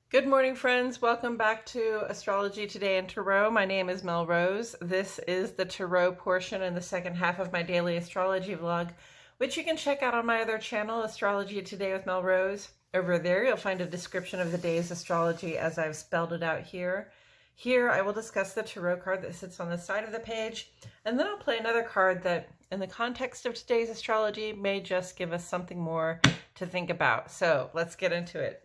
Good morning, friends. Welcome back to Astrology Today and Tarot. My name is Mel Rose. This is the Tarot portion in the second half of my daily astrology vlog, which you can check out on my other channel, Astrology Today with Mel Rose. Over there, you'll find a description of the day's astrology as I've spelled it out here. Here, I will discuss the tarot card that sits on the side of the page, and then I'll play another card that, in the context of today's astrology, may just give us something more to think about. So let's get into it.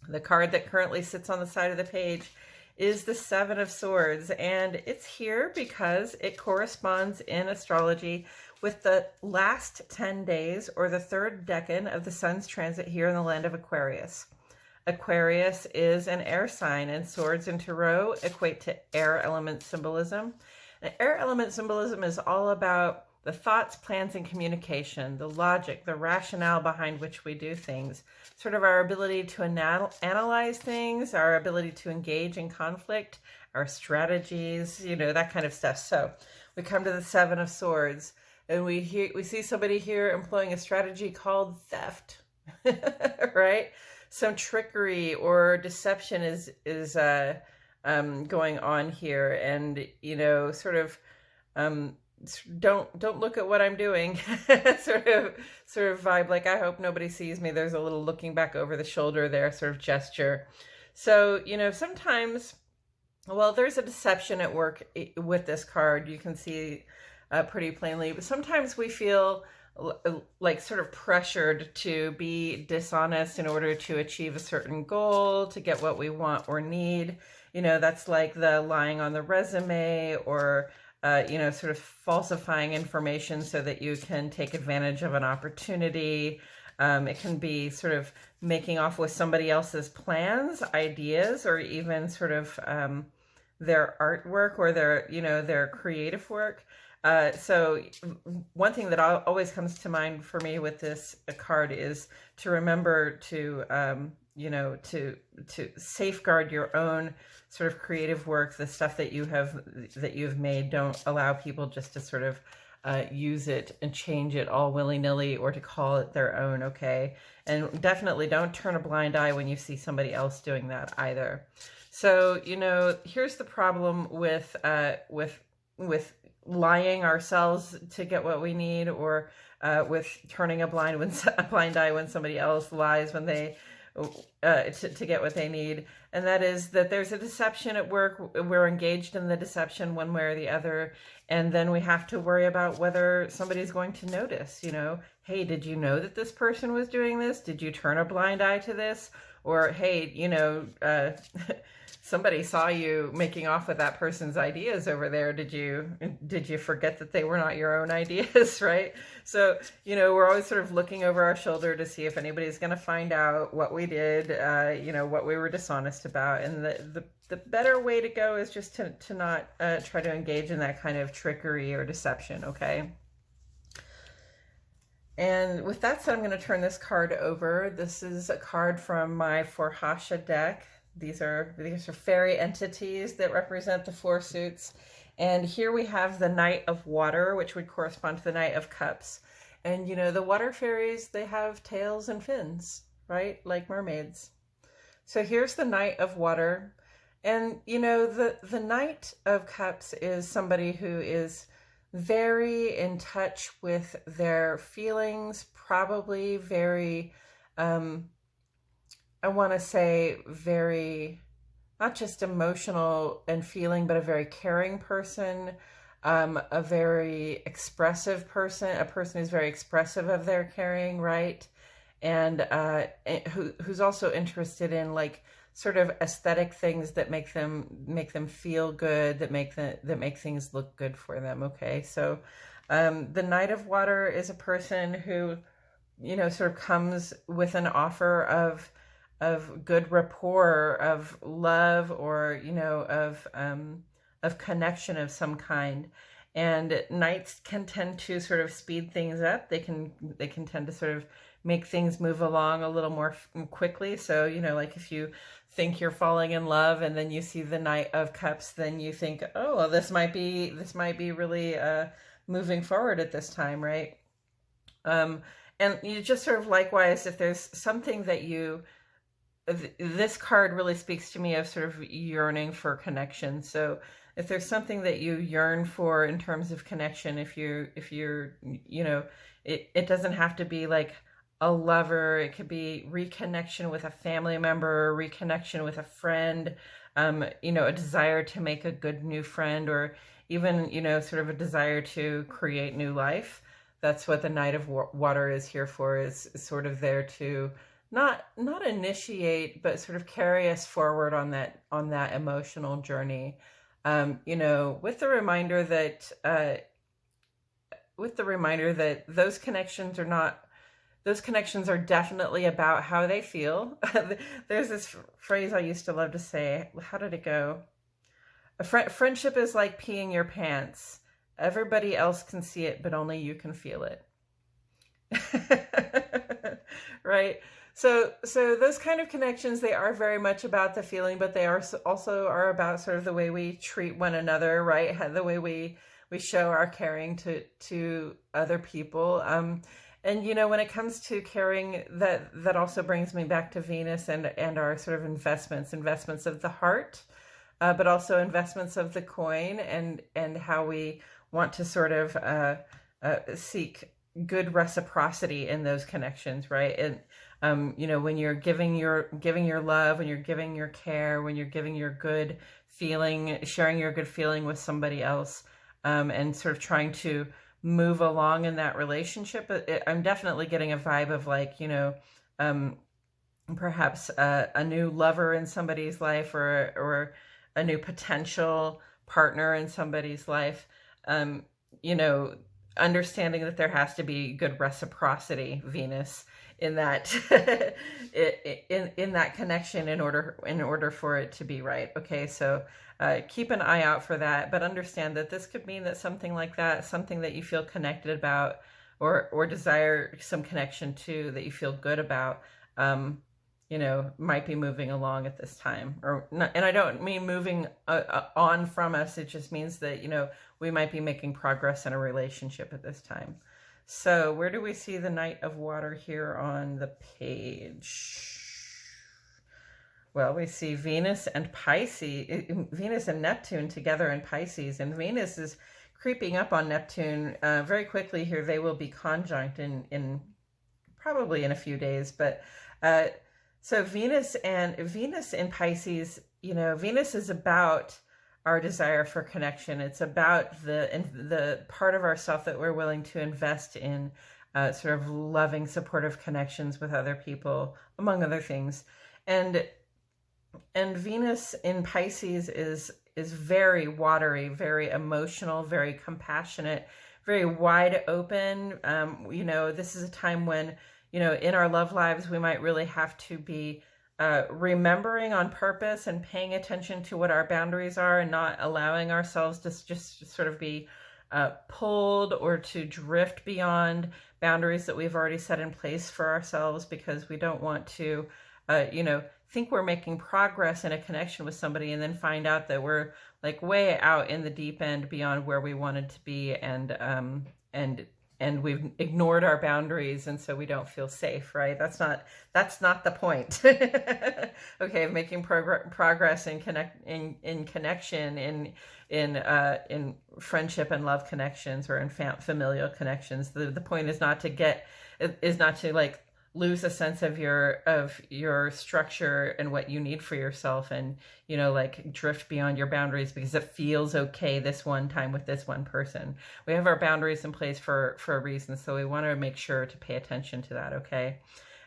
The card that currently sits on the side of the page is the Seven of Swords, and it's here because it corresponds in astrology with the last 10 days or the third decan of the sun's transit here in the land of Aquarius. Aquarius is an air sign, and swords in tarot equate to air element symbolism. And air element symbolism is all about the thoughts, plans, and communication, the logic, the rationale behind which we do things, sort of our ability to analyze things, our ability to engage in conflict, our strategies, that kind of stuff. So we come to the Seven of Swords, and we see somebody here employing a strategy called theft, right? Some trickery or deception is going on here, and don't look at what I'm doing sort of vibe, like I hope nobody sees me. There's a little looking back over the shoulder there sort of gesture. So sometimes, well, there's a deception at work with this card. You can see pretty plainly, but sometimes we feel like sort of pressured to be dishonest in order to achieve a certain goal, to get what we want or need. That's like the lying on the resume, or sort of falsifying information so that you can take advantage of an opportunity. It can be sort of making off with somebody else's plans, ideas, or even sort of their artwork or their creative work. So one thing that always comes to mind for me with this card is to remember to safeguard your own sort of creative work, the stuff that you've made. Don't allow people just to sort of use it and change it all willy-nilly, or to call it their own, okay? And definitely don't turn a blind eye when you see somebody else doing that either. So, here's the problem with lying ourselves to get what we need, or with turning a blind eye when somebody else lies when they to get what they need. And that is that there's a deception at work. We're engaged in the deception one way or the other, and then we have to worry about whether somebody's going to notice. Hey, did you know that this person was doing this? Did you turn a blind eye to this? Or hey, somebody saw you making off with that person's ideas over there. Did you forget that they were not your own ideas, right? So, we're always sort of looking over our shoulder to see if anybody's going to find out what we did, what we were dishonest about. And the better way to go is just to not try to engage in that kind of trickery or deception, okay? And with that said, I'm going to turn this card over. This is a card from my Forhasha deck. These are fairy entities that represent the four suits. And here we have the Knight of Water, which would correspond to the Knight of Cups. And the water fairies, they have tails and fins, right? Like mermaids. So here's the Knight of Water. And the Knight of Cups is somebody who is very in touch with their feelings, probably very I want to say very, not just emotional and feeling, but a very caring person, a very expressive person, a person who's very expressive of their caring, right? And who's also interested in like sort of aesthetic things that make them feel good, that make things look good for them. Okay, so the Knight of Water is a person who sort of comes with an offer of good rapport, of love, or of connection of some kind. And knights can tend to sort of speed things up. They can tend to sort of make things move along a little more quickly. So like if you think you're falling in love and then you see the Knight of Cups, then you think, oh, well, this might be really moving forward at this time, right? And you just sort of likewise, if there's something that you this card really speaks to me of sort of yearning for connection. So if there's something that you yearn for in terms of connection, if you're, you know, it doesn't have to be like a lover. It could be reconnection with a family member, reconnection with a friend, you know, a desire to make a good new friend, or even, you know, sort of a desire to create new life. That's what the Knight of Water is here for, is sort of there to not initiate, but sort of carry us forward on that emotional journey. You know, with the reminder that those connections are definitely about how they feel. There's this phrase I used to love to say. How did it go? Friendship is like peeing your pants. Everybody else can see it, but only you can feel it. Right? So those kind of connections, they are very much about the feeling, but they are also about sort of the way we treat one another, right? The way we show our caring to other people. And, you know, when it comes to caring, that also brings me back to Venus and our sort of investments of the heart, but also investments of the coin, and how we want to sort of seek good reciprocity in those connections, right? And you know, when you're giving your love, when you're giving your care, when you're giving your good feeling, sharing your good feeling with somebody else, and sort of trying to move along in that relationship, I'm definitely getting a vibe of like, you know, perhaps a new lover in somebody's life, or a new potential partner in somebody's life. You know, understanding that there has to be good reciprocity, Venus, in that in that connection in order for it to be right. Okay, so keep an eye out for that, but understand that this could mean that something like that, something that you feel connected about, or desire some connection to, that you feel good about, you know, might be moving along at this time, or not. And I don't mean moving on from us. It just means that, you know, we might be making progress in a relationship at this time. So where do we see the Knight of Water here on the page? Well, we see Venus and Pisces, Venus and Neptune together in Pisces, and Venus is creeping up on Neptune very quickly here. They will be conjunct in probably in a few days, but so Venus in Pisces, you know, Venus is about our desire for connection. It's about the part of ourself that we're willing to invest in sort of loving, supportive connections with other people, among other things. And Venus in Pisces is very watery, very emotional, very compassionate, very wide open. You know, this is a time when, you know, in our love lives, we might really have to be remembering on purpose and paying attention to what our boundaries are, and not allowing ourselves to just sort of be pulled or to drift beyond boundaries that we've already set in place for ourselves, because we don't want to, you know, think we're making progress in a connection with somebody and then find out that we're like way out in the deep end beyond where we wanted to be, and we've ignored our boundaries, and so we don't feel safe, right? That's not the point. Okay, of making progress in connection, in friendship and love connections, or in familial connections. The point is not to like lose a sense of your structure and what you need for yourself, and, you know, like drift beyond your boundaries because it feels okay this one time with this one person. We have our boundaries in place for a reason, so we want to make sure to pay attention to that. Okay.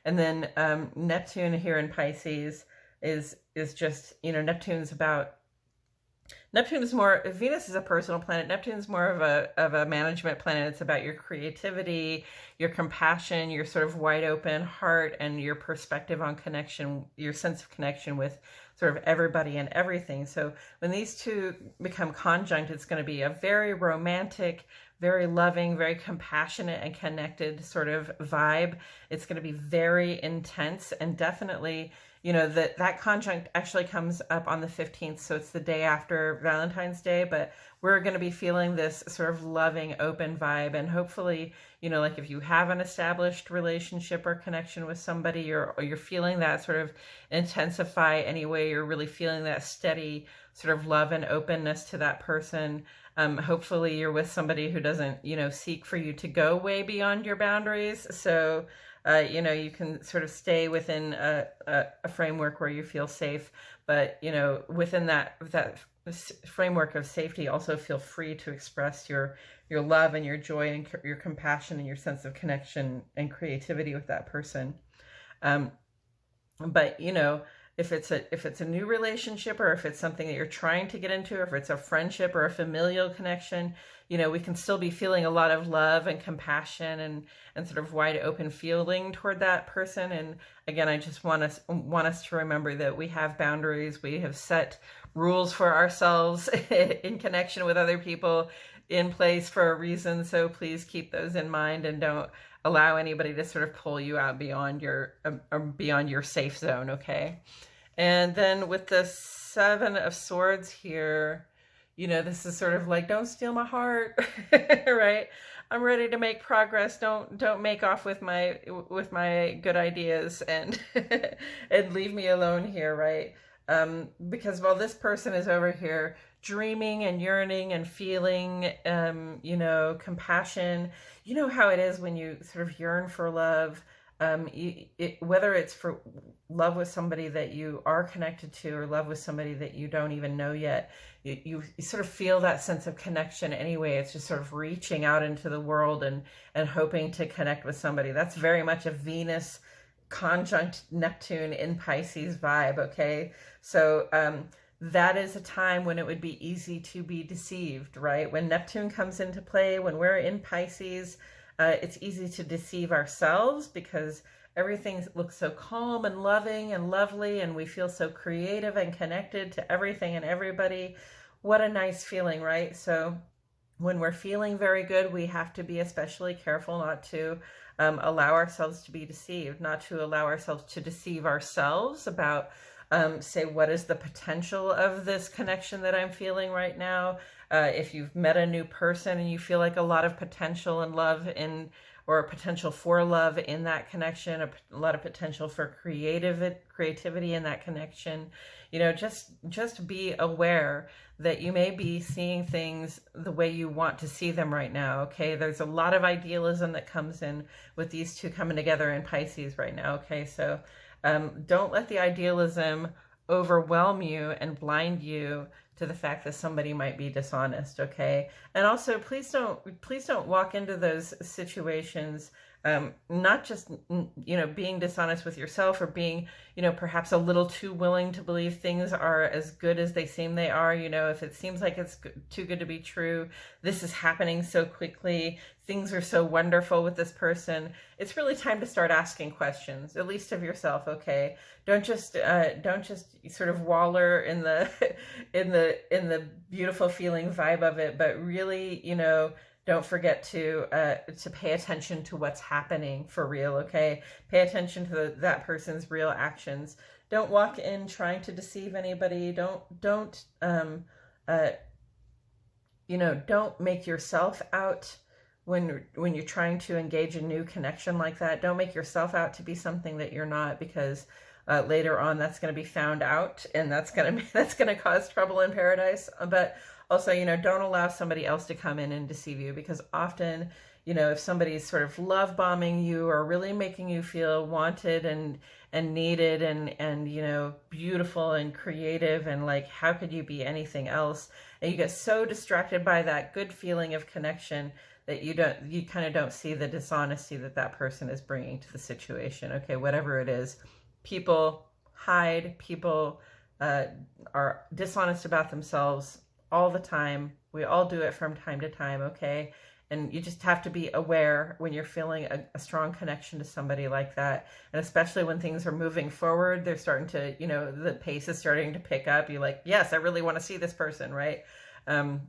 And then Neptune here in Pisces is just, you know, Neptune is more, Venus is a personal planet. Neptune is more of a management planet. It's about your creativity, your compassion, your sort of wide open heart, and your perspective on connection, your sense of connection with sort of everybody and everything. So when these two become conjunct, it's going to be a very romantic, very loving, very compassionate and connected sort of vibe. It's going to be very intense, and definitely, you know, that conjunct actually comes up on the 15th. So it's the day after Valentine's Day, but we're going to be feeling this sort of loving, open vibe. And hopefully, you know, like if you have an established relationship or connection with somebody, or you're feeling that sort of intensify anyway, you're really feeling that steady sort of love and openness to that person. Hopefully you're with somebody who doesn't, you know, seek for you to go way beyond your boundaries. So, you know, you can sort of stay within a framework where you feel safe, but, you know, within that framework of safety, also feel free to express your love and your joy and your compassion and your sense of connection and creativity with that person. But, you know, if it's a new relationship, or if it's something that you're trying to get into, or if it's a friendship or a familial connection, you know, we can still be feeling a lot of love and compassion and sort of wide open feeling toward that person. And again, I just want us to remember that we have boundaries. We have set rules for ourselves in connection with other people in place for a reason. So please keep those in mind, and don't allow anybody to sort of pull you out beyond your safe zone. Okay. And then with the Seven of Swords here, you know, this is sort of like, don't steal my heart, right? I'm ready to make progress. Don't make off with my good ideas and and leave me alone here, right? Because while this person is over here dreaming and yearning and feeling, you know, compassion, you know how it is when you sort of yearn for love. Whether it's for love with somebody that you are connected to, or love with somebody that you don't even know yet, you sort of feel that sense of connection anyway. It's just sort of reaching out into the world and hoping to connect with somebody. That's very much a Venus conjunct Neptune in Pisces vibe, okay? So that is a time when it would be easy to be deceived, right? When Neptune comes into play, when we're in Pisces, it's easy to deceive ourselves because everything looks so calm and loving and lovely, and we feel so creative and connected to everything and everybody. What a nice feeling, right? So when we're feeling very good, we have to be especially careful not to allow ourselves to be deceived, not to allow ourselves to deceive ourselves about, say, what is the potential of this connection that I'm feeling right now? If you've met a new person and you feel like a lot of potential and love or potential for love in that connection, a lot of potential for creativity in that connection, you know, just be aware that you may be seeing things the way you want to see them right now. Okay. There's a lot of idealism that comes in with these two coming together in Pisces right now. Okay. So, don't let the idealism overwhelm you and blind you to the fact that somebody might be dishonest, okay? And also, please don't walk into those situations not just, you know, being dishonest with yourself, or being, you know, perhaps a little too willing to believe things are as good as they seem they are. You know, if it seems like it's too good to be true, this is happening so quickly, things are so wonderful with this person, it's really time to start asking questions, at least of yourself, okay? Don't just sort of waller in the in the beautiful feeling vibe of it, but really, you know, don't forget to pay attention to what's happening for real, okay? Pay attention to that person's real actions. Don't walk in trying to deceive anybody. Don't you know, don't make yourself out when you're trying to engage a new connection like that. Don't make yourself out to be something that you're not, because later on that's going to be found out, and that's going to cause trouble in paradise. But also, you know, don't allow somebody else to come in and deceive you, because often, you know, if somebody's sort of love bombing you or really making you feel wanted and needed and, you know, beautiful and creative and like, how could you be anything else? And you get so distracted by that good feeling of connection that you kind of don't see the dishonesty that person is bringing to the situation. Okay, whatever it is, people hide, people are dishonest about themselves all the time. We all do it from time to time, okay? And you just have to be aware when you're feeling a strong connection to somebody like that. And especially when things are moving forward, they're starting to, you know, the pace is starting to pick up. You're like, yes, I really want to see this person, right? You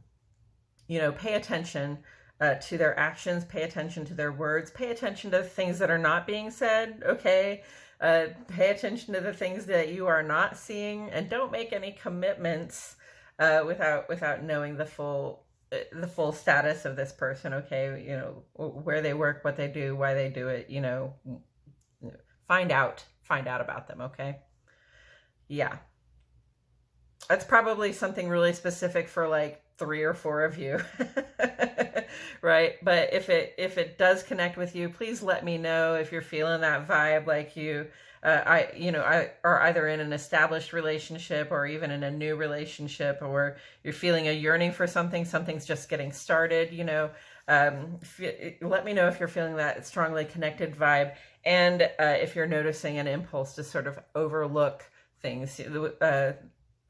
know, pay attention to their actions, pay attention to their words, pay attention to the things that are not being said, okay? Pay attention to the things that you are not seeing, and don't make any commitments without knowing the full status of this person. Okay, you know, where they work, what they do, why they do it. You know, find out about them. Okay, yeah, that's probably something really specific for like 3 or 4 of you. Right? But if it does connect with you, please let me know if you're feeling that vibe, like you I are either in an established relationship or even in a new relationship, or you're feeling a yearning for something's just getting started, you know. Let me know if you're feeling that strongly connected vibe, and if you're noticing an impulse to sort of overlook things.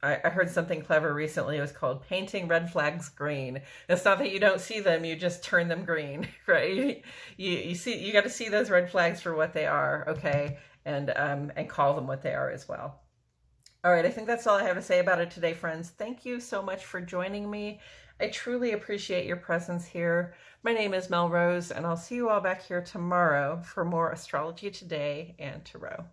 I heard something clever recently. It was called painting red flags green. It's not that you don't see them, you just turn them green, right? You got to see those red flags for what they are, okay? And call them what they are as well. All right, I think that's all I have to say about it today, friends. Thank you so much for joining me. I truly appreciate your presence here. My name is Mel Rose, and I'll see you all back here tomorrow for more Astrology Today and Tarot.